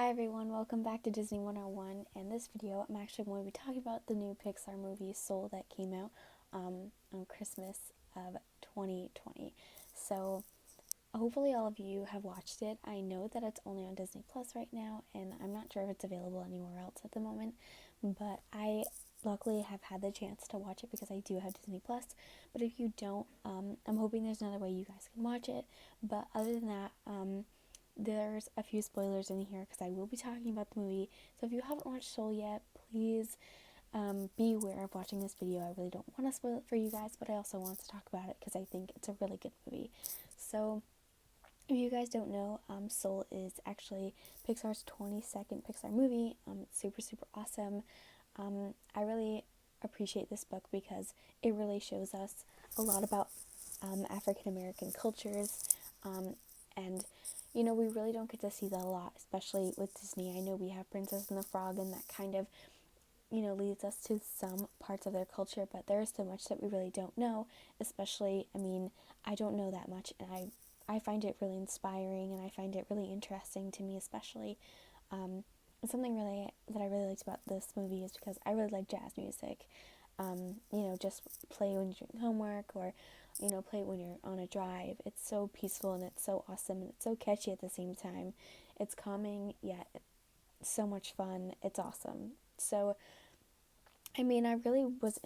Hi everyone, welcome back to Disney 101. In this video, I'm actually going to be talking about the new Pixar movie Soul that came out on Christmas of 2020. So, hopefully all of you have watched it. I know that it's only on Disney Plus right now, and I'm not sure if it's available anywhere else at the moment, but I luckily have had the chance to watch it because I do have Disney Plus. But if you don't, I'm hoping there's another way you guys can watch it. But other than that, there's a few spoilers in here because I will be talking about the movie. So if you haven't watched Soul yet, please be aware of watching this video. I really don't want to spoil it for you guys, but I also want to talk about it because I think it's a really good movie. So if you guys don't know, Soul is actually Pixar's 22nd Pixar movie. It's super, super awesome. I really appreciate this book because it really shows us a lot about African American cultures, and we really don't get to see that a lot, especially with Disney. I know we have Princess and the Frog, and that kind of leads us to some parts of their culture, but there is so much that we really don't know, especially, I don't know that much, and I find it really inspiring, and I find it really interesting to me, especially. Something really that I really liked about this movie is because I really like jazz music. Just play when you're doing homework, or play when you're on a drive. It's so peaceful and it's so awesome and it's so catchy at the same time. It's calming yet so much fun. It's awesome. So I really was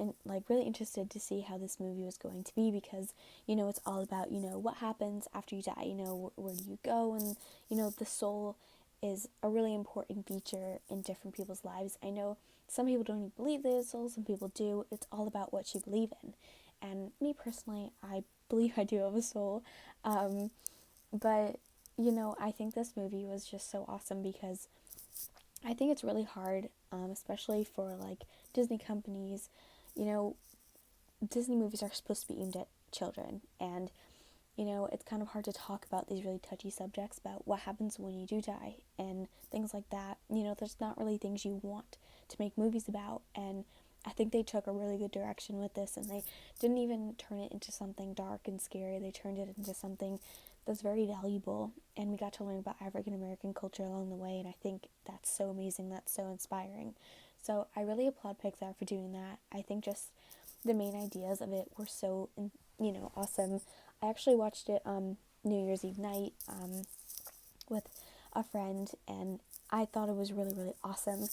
really interested to see how this movie was going to be because it's all about what happens after you die. Where do you go, and the soul is a really important feature in different people's lives. I know some people don't even believe there's a soul, some people do. It's all about what you believe in, and me personally, I believe I do have a soul. But I think this movie was just so awesome because I think it's really hard, especially for Disney companies. You know, Disney movies are supposed to be aimed at children, and it's kind of hard to talk about these really touchy subjects about what happens when you do die and things like that. There's not really things you want to make movies about, and I think they took a really good direction with this, and they didn't even turn it into something dark and scary. They turned it into something that's very valuable, and we got to learn about African American culture along the way, and I think that's so amazing, that's so inspiring. So I really applaud Pixar for doing that. I think just the main ideas of it were so, awesome. I actually watched it New Year's Eve night with a friend, and I thought it was really, really awesome.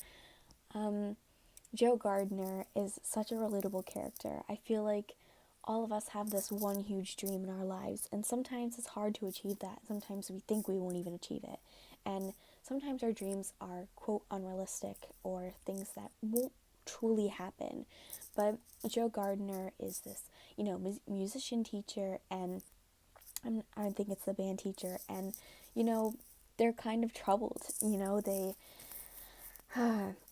Joe Gardner is such a relatable character. I feel like all of us have this one huge dream in our lives, and sometimes it's hard to achieve that. Sometimes we think we won't even achieve it. And sometimes our dreams are, quote, unrealistic, or things that won't truly happen. But Joe Gardner is this, musician teacher, and I think it's the band teacher, and, they're kind of troubled.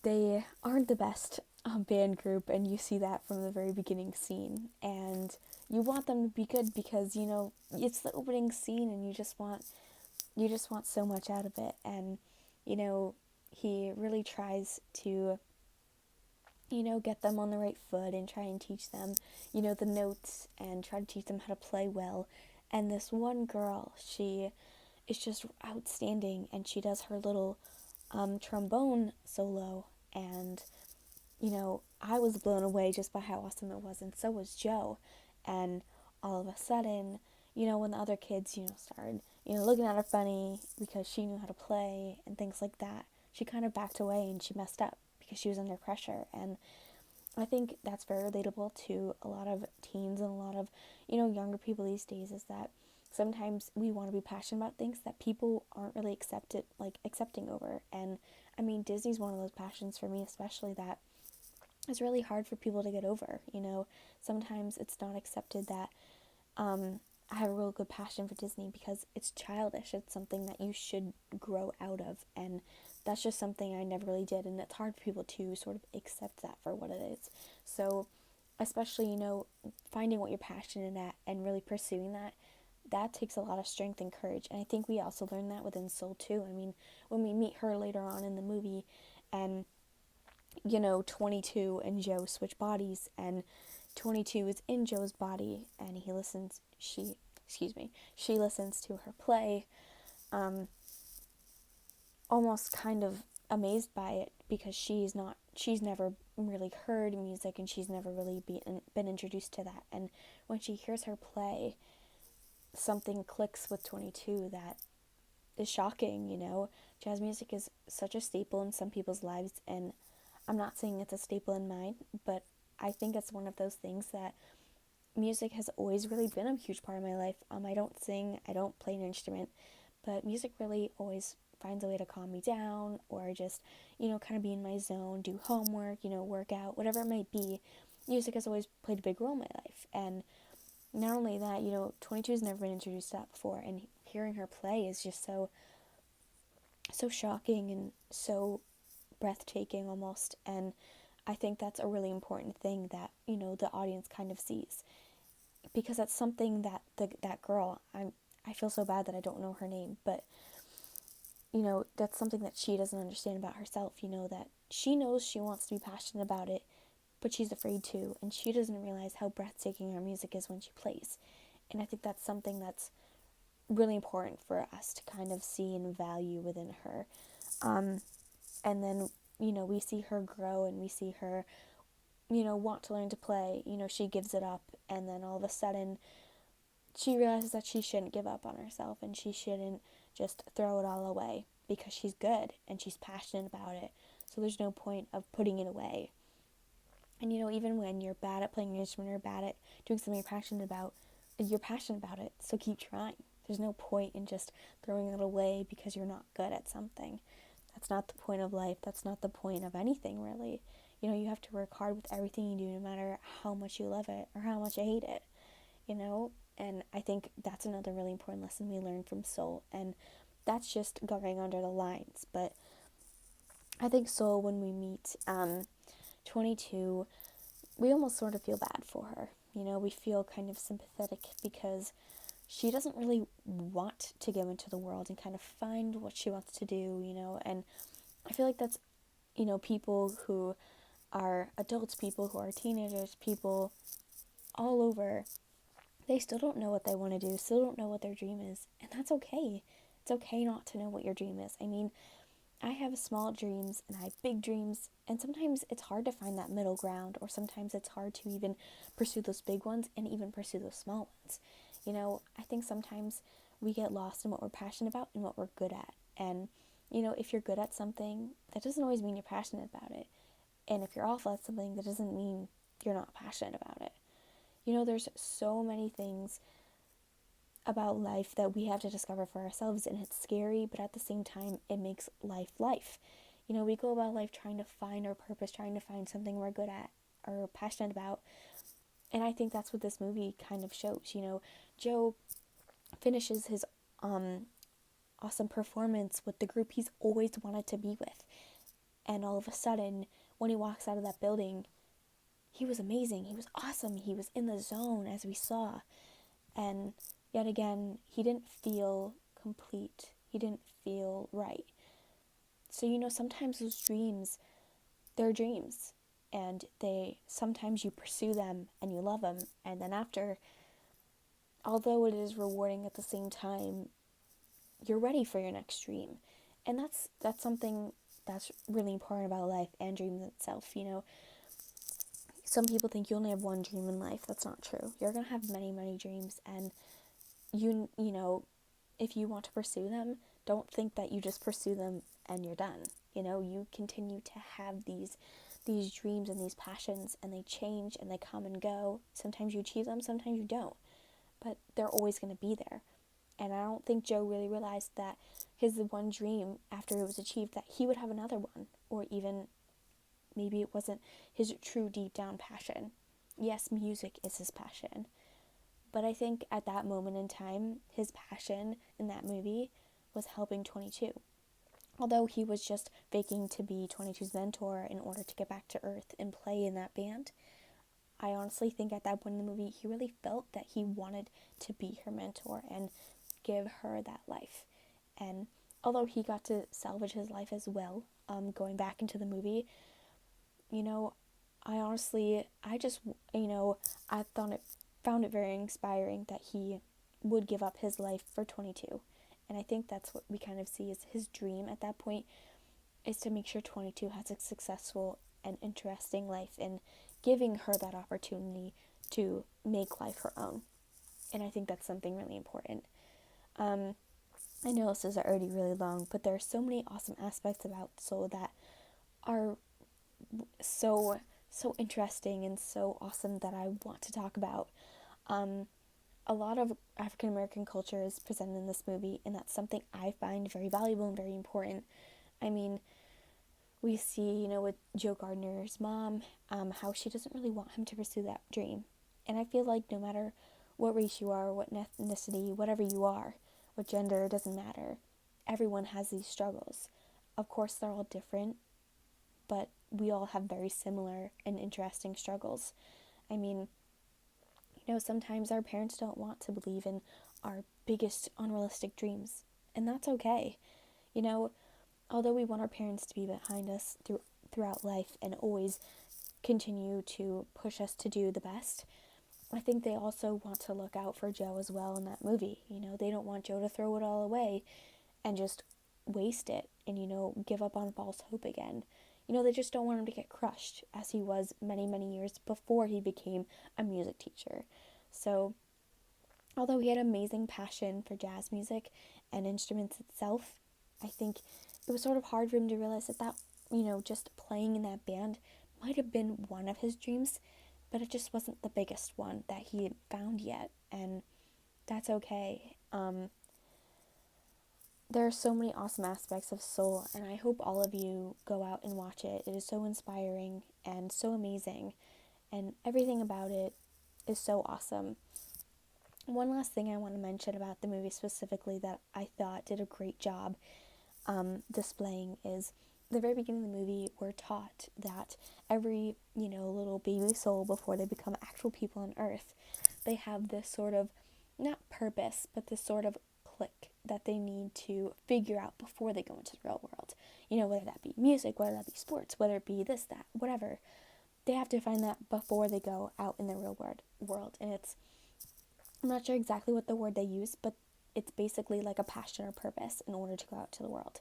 They aren't the best band group, and you see that from the very beginning scene. And you want them to be good because it's the opening scene, and you just want so much out of it. And he really tries to get them on the right foot and try and teach them the notes and try to teach them how to play well. And this one girl, she is just outstanding, and she does her little trombone solo, and I was blown away just by how awesome it was, and so was Joe. And all of a sudden, when the other kids, started, looking at her funny because she knew how to play and things like that, she kind of backed away and she messed up because she was under pressure. And I think that's very relatable to a lot of teens and a lot of, younger people these days, is that sometimes we want to be passionate about things that people aren't really accepting over. And Disney's one of those passions for me, especially, that it's really hard for people to get over. Sometimes it's not accepted that I have a real good passion for Disney because it's childish. It's something that you should grow out of, and that's just something I never really did, and it's hard for people to sort of accept that for what it is. So, especially, finding what you're passionate at and really pursuing that takes a lot of strength and courage, and I think we also learn that within Soul too. When we meet her later on in the movie, and 22 and Joe switch bodies, and 22 is in Joe's body, and she listens to her play. almost kind of amazed by it because she's never really heard music and she's never really been introduced to that. And when she hears her play, something clicks with 22 that is shocking, you know. Jazz music is such a staple in some people's lives, and I'm not saying it's a staple in mine, but I think it's one of those things that music has always really been a huge part of my life. I don't sing, I don't play an instrument, but music really always finds a way to calm me down or just, kind of be in my zone, do homework, work out, whatever it might be. Music has always played a big role in my life. And not only that, 22 has never been introduced to that before, and hearing her play is just so shocking and so breathtaking almost. And I think that's a really important thing that, the audience kind of sees, because that's something that that girl, I feel so bad that I don't know her name, but that's something that she doesn't understand about herself, that she knows she wants to be passionate about it, but she's afraid to, and she doesn't realize how breathtaking her music is when she plays. And I think that's something that's really important for us to kind of see and value within her. And then, we see her grow and we see her, want to learn to play. She gives it up, and then all of a sudden she realizes that she shouldn't give up on herself and she shouldn't just throw it all away because she's good and she's passionate about it. So there's no point of putting it away. And even when you're bad at playing an instrument or bad at doing something you're passionate about it, so keep trying. There's no point in just throwing it away because you're not good at something. That's not the point of life. That's not the point of anything, really. You have to work hard with everything you do, no matter how much you love it or how much you hate it, And I think that's another really important lesson we learn from Soul. And that's just going under the lines. But I think Soul, when we meet 22, we almost sort of feel bad for her. We feel kind of sympathetic because she doesn't really want to go into the world and kind of find what she wants to do, and I feel like that's, people who are adults, people who are teenagers, people all over, they still don't know what they want to do, still don't know what their dream is, and that's okay. It's okay not to know what your dream is. I mean, I have small dreams and I have big dreams, and sometimes it's hard to find that middle ground, or sometimes it's hard to even pursue those big ones and even pursue those small ones. I think sometimes we get lost in what we're passionate about and what we're good at. And, if you're good at something, that doesn't always mean you're passionate about it. And if you're awful at something, that doesn't mean you're not passionate about it. There's so many things about life that we have to discover for ourselves, and it's scary, but at the same time, it makes life life. We go about life trying to find our purpose, trying to find something we're good at or passionate about. And I think that's what this movie kind of shows. Joe finishes his awesome performance with the group he's always wanted to be with. And all of a sudden, when he walks out of that building, he was amazing. He was awesome. He was in the zone, as we saw. And yet again, he didn't feel complete. He didn't feel right. So, sometimes those dreams, they're dreams. And sometimes you pursue them and you love them. And then after, although it is rewarding at the same time, you're ready for your next dream. And that's something that's really important about life and dreams itself. Some people think you only have one dream in life. That's not true. You're going to have many, many dreams, and if you want to pursue them, don't think that you just pursue them and you're done. You continue to have these dreams and these passions, and they change and they come and go. Sometimes you achieve them, sometimes you don't, but they're always going to be there. And I don't think Joe really realized that his one dream, after it was achieved, that he would have another one, or even maybe it wasn't his true deep down passion. Yes, music is his passion, but I think at that moment in time, his passion in that movie was helping 22. Although he was just faking to be 22's mentor in order to get back to Earth and play in that band, I honestly think at that point in the movie, he really felt that he wanted to be her mentor and give her that life. And although he got to salvage his life as well, going back into the movie, I honestly, I just, I found it very inspiring that he would give up his life for 22. And I think that's what we kind of see as his dream at that point, is to make sure 22 has a successful and interesting life, and giving her that opportunity to make life her own. And I think that's something really important. I know this is already really long, but there are so many awesome aspects about Soul that are so interesting and so awesome that I want to talk about. A lot of African American culture is presented in this movie, and that's something I find very valuable and very important. I mean, we see, with Joe Gardner's mom, how she doesn't really want him to pursue that dream. And I feel like no matter what race you are, what ethnicity, whatever you are, what gender, it doesn't matter. Everyone has these struggles. Of course, they're all different, but we all have very similar and interesting struggles. I mean, sometimes our parents don't want to believe in our biggest unrealistic dreams, and that's okay. Although we want our parents to be behind us throughout life and always continue to push us to do the best, I think they also want to look out for Joe as well in that movie. They don't want Joe to throw it all away and just waste it and, give up on false hope again. They just don't want him to get crushed, as he was many, many years before he became a music teacher. So, although he had amazing passion for jazz music and instruments itself, I think it was sort of hard for him to realize that, just playing in that band might have been one of his dreams, but it just wasn't the biggest one that he had found yet, and that's okay. There are so many awesome aspects of Soul, and I hope all of you go out and watch it. It is so inspiring and so amazing, and everything about it is so awesome. One last thing I want to mention about the movie specifically that I thought did a great job displaying is the very beginning of the movie. We're taught that every, little baby soul, before they become actual people on Earth, they have this sort of, not purpose, but this sort of click that they need to figure out before they go into the real world. Whether that be music, whether that be sports, whether it be this, that, whatever. They have to find that before they go out in the real world. And I'm not sure exactly what the word they use, but it's basically like a passion or purpose in order to go out to the world.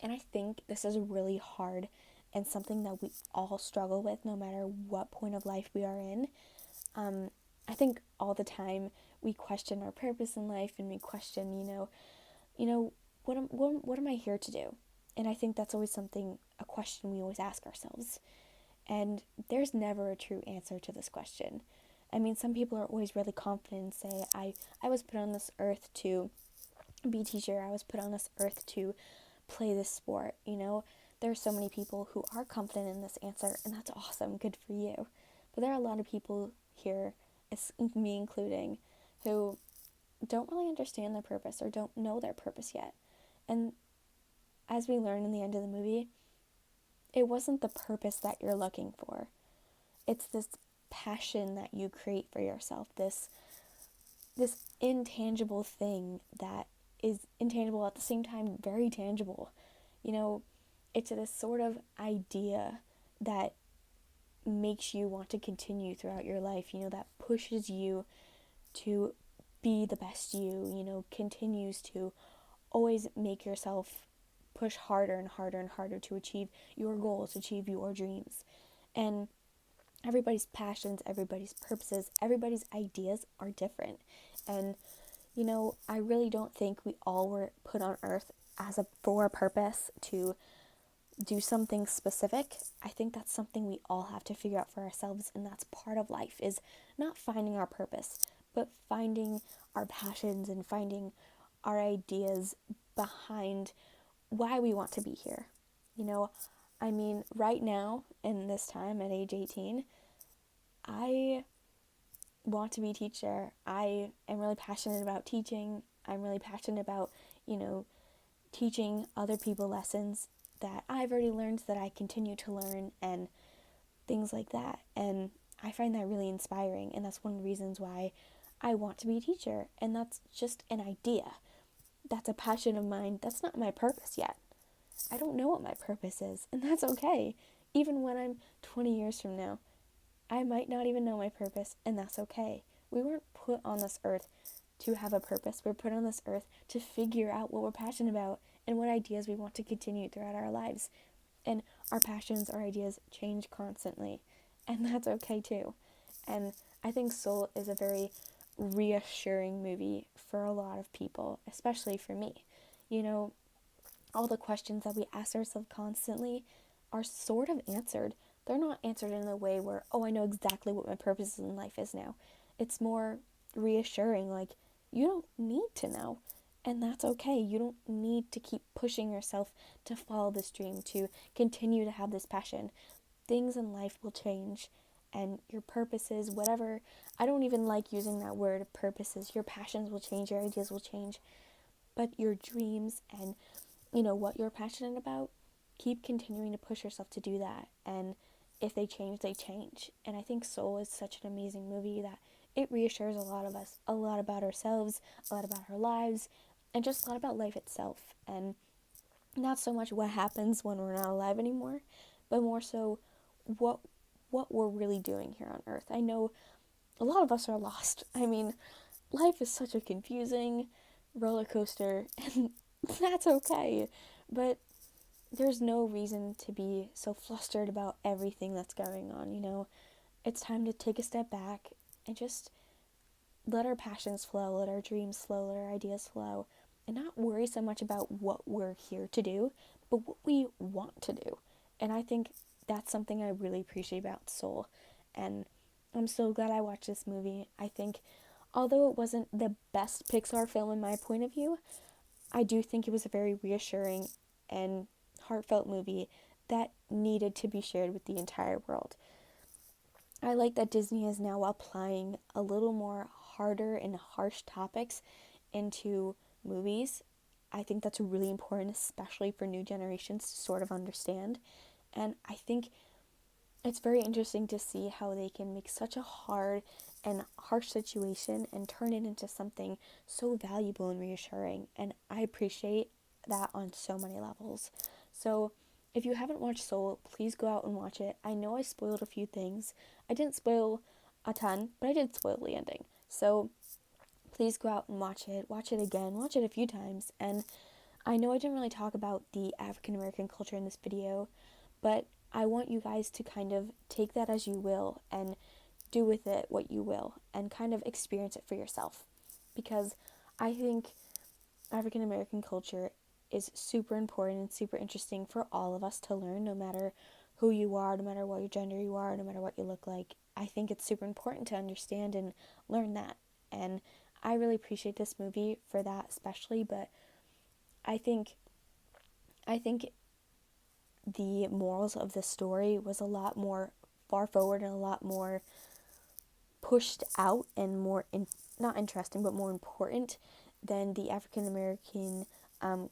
And I think this is really hard and something that we all struggle with, no matter what point of life we are in. I think all the time we question our purpose in life, and we question, what am I here to do? And I think that's always a question we always ask ourselves. And there's never a true answer to this question. I mean, some people are always really confident and say, I was put on this earth to be a teacher. I was put on this earth to play this sport. There are so many people who are confident in this answer, and that's awesome. Good for you. But there are a lot of people here, me including, who don't really understand their purpose or don't know their purpose yet. And as we learn in the end of the movie, it wasn't the purpose that you're looking for. It's this passion that you create for yourself, this intangible thing that is intangible at the same time very tangible. It's this sort of idea that makes you want to continue throughout your life, that pushes you to be the best you, continues to always make yourself push harder and harder and harder to achieve your goals, achieve your dreams. And everybody's passions, everybody's purposes, everybody's ideas are different. And, I really don't think we all were put on earth for a purpose to do something specific. I think that's something we all have to figure out for ourselves, and that's part of life, is not finding our purpose, but finding our passions and finding our ideas behind why we want to be here. Right now, in this time at age 18, I want to be a teacher. I am really passionate about teaching. I'm really passionate about, teaching other people lessons that I've already learned, that I continue to learn, and things like that. And I find that really inspiring, and that's one of the reasons why I want to be a teacher. And that's just an idea. That's a passion of mine. That's not my purpose yet. I don't know what my purpose is, and that's okay. Even when I'm 20 years from now, I might not even know my purpose, and that's okay. We weren't put on this earth to have a purpose. We're put on this earth to figure out what we're passionate about and what ideas we want to continue throughout our lives. And our passions, our ideas change constantly. And that's okay too. And I think Soul is a very reassuring movie for a lot of people, especially for me. You know, all the questions that we ask ourselves constantly are sort of answered. They're not answered in a way where, oh, I know exactly what my purpose in life is now. It's more reassuring, like, you don't need to know. And that's okay. You don't need to keep pushing yourself to follow this dream, to continue to have this passion. Things in life will change, and your purposes, whatever, I don't even like using that word, purposes. Your passions will change, your ideas will change, but your dreams and what you're passionate about, keep continuing to push yourself to do that. And if they change, they change. And I think Soul is such an amazing movie that it reassures a lot of us, a lot about ourselves, a lot about our lives, and just a lot about life itself. And not so much what happens when we're not alive anymore, but more so what we're really doing here on earth. I know a lot of us are lost. I mean, life is such a confusing roller coaster, and that's okay. But there's no reason to be so flustered about everything that's going on. It's time to take a step back and just let our passions flow, let our dreams flow, let our ideas flow, and not worry so much about what we're here to do, but what we want to do. And I think that's something I really appreciate about Soul. And I'm so glad I watched this movie. I think, although it wasn't the best Pixar film in my point of view, I do think it was a very reassuring and heartfelt movie that needed to be shared with the entire world. I like that Disney is now applying a little more harder and harsh topics into movies. I think that's really important, especially for new generations to sort of understand. And I think it's very interesting to see how they can make such a hard and harsh situation and turn it into something so valuable and reassuring. And I appreciate that on so many levels. So if you haven't watched Soul, please go out and watch it. I know I spoiled a few things. I didn't spoil a ton, but I did spoil the ending. So please go out and watch it again, watch it a few times. And I know I didn't really talk about the African American culture in this video, but I want you guys to kind of take that as you will and do with it what you will and kind of experience it for yourself. Because I think African American culture is super important and super interesting for all of us to learn, no matter who you are, no matter what your gender you are, no matter what you look like. I think it's super important to understand and learn that. And I really appreciate this movie for that especially, but I think the morals of the story was a lot more far forward and a lot more pushed out and more not interesting but more important than the African American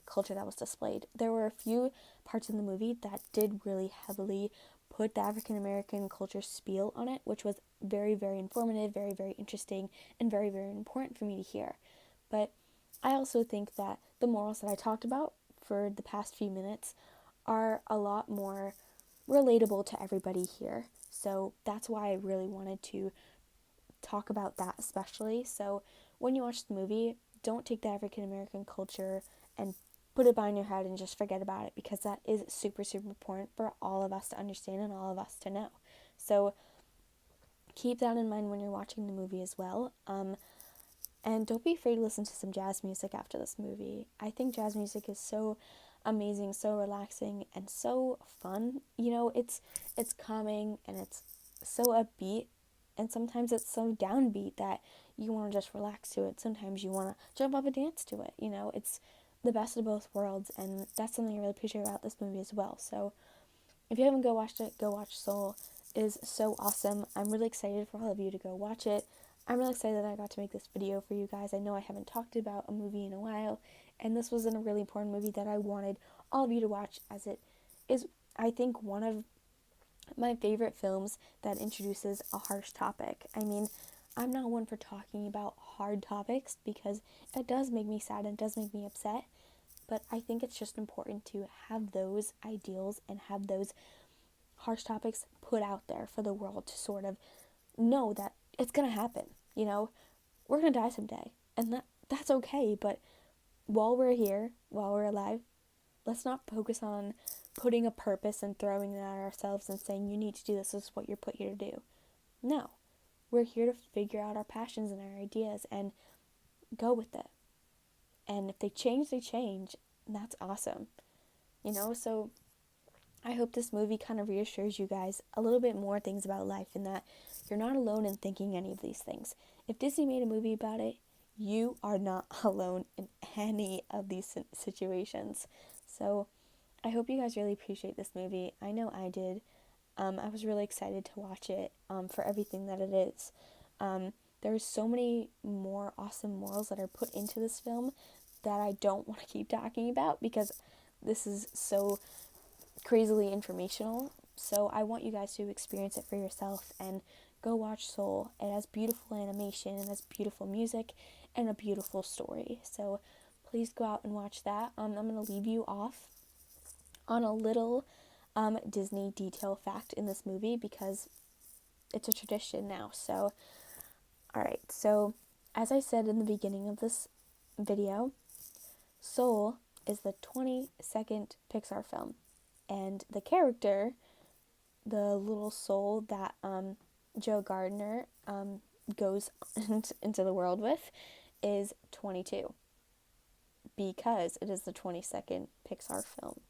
culture that was displayed. There were a few parts in the movie that did really heavily put the African American culture spiel on it, which was very, very informative, very, very interesting, and very, very important for me to hear. But I also think that the morals that I talked about for the past few minutes are a lot more relatable to everybody here. So that's why I really wanted to talk about that especially. So when you watch the movie, don't take the African American culture and put it behind your head and just forget about it, because that is super, super important for all of us to understand and all of us to know. So keep that in mind when you're watching the movie as well. And don't be afraid to listen to some jazz music after this movie. I think jazz music is so amazing, so relaxing, and so fun. It's calming and it's so upbeat, and sometimes it's so downbeat that you want to just relax to it. Sometimes you want to jump up and dance to it. It's the best of both worlds, and that's something I really appreciate about this movie as well. So if you haven't watched it, go watch Soul. It is so awesome. I'm really excited for all of you to go watch it. I'm really excited that I got to make this video for you guys. I know I haven't talked about a movie in a while, and this was a really important movie that I wanted all of you to watch, as it is, I think, one of my favorite films that introduces a harsh topic. I mean, I'm not one for talking about hard topics because it does make me sad and it does make me upset, but I think it's just important to have those ideals and have those harsh topics put out there for the world to sort of know that it's going to happen. We're going to die someday. And that's okay, but while we're here, while we're alive, let's not focus on putting a purpose and throwing it at ourselves and saying, you need to do this, this is what you're put here to do. No. We're here to figure out our passions and our ideas and go with it. And if they change, they change. And that's awesome. So I hope this movie kind of reassures you guys a little bit more things about life and that you're not alone in thinking any of these things. If Disney made a movie about it, you are not alone in any of these situations. So I hope you guys really appreciate this movie. I know I did. I was really excited to watch it for everything that it is. There's so many more awesome morals that are put into this film that I don't want to keep talking about because this is so crazily informational. So I want you guys to experience it for yourself and go watch Soul. It has beautiful animation, it has beautiful music, and a beautiful story. So please go out and watch that. I'm going to leave you off on a little Disney detail fact in this movie because it's a tradition now. So, alright, so as I said in the beginning of this video, Soul is the 22nd Pixar film. And the character, the little soul that Joe Gardner goes into the world with, is 22 because it is the 22nd Pixar film.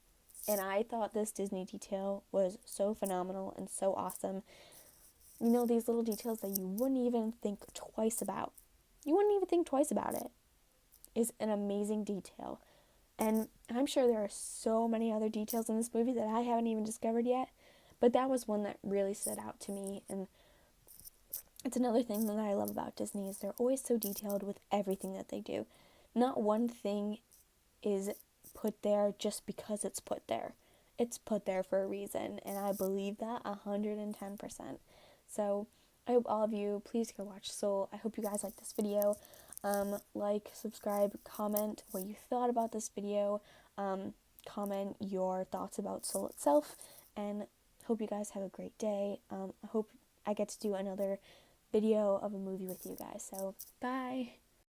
And I thought this Disney detail was so phenomenal and so awesome. These little details that you wouldn't even think twice about. You wouldn't even think twice about it. Is an amazing detail. And I'm sure there are so many other details in this movie that I haven't even discovered yet. But that was one that really stood out to me. And it's another thing that I love about Disney is they're always so detailed with everything that they do. Not one thing is put there just because it's put there. It's put there for a reason, and I believe that 110%. So I hope all of you, please go watch Soul. I hope you guys like this video. Like, subscribe, comment what you thought about this video. Comment your thoughts about Soul itself, and hope you guys have a great day. I hope I get to do another video of a movie with you guys. So, bye!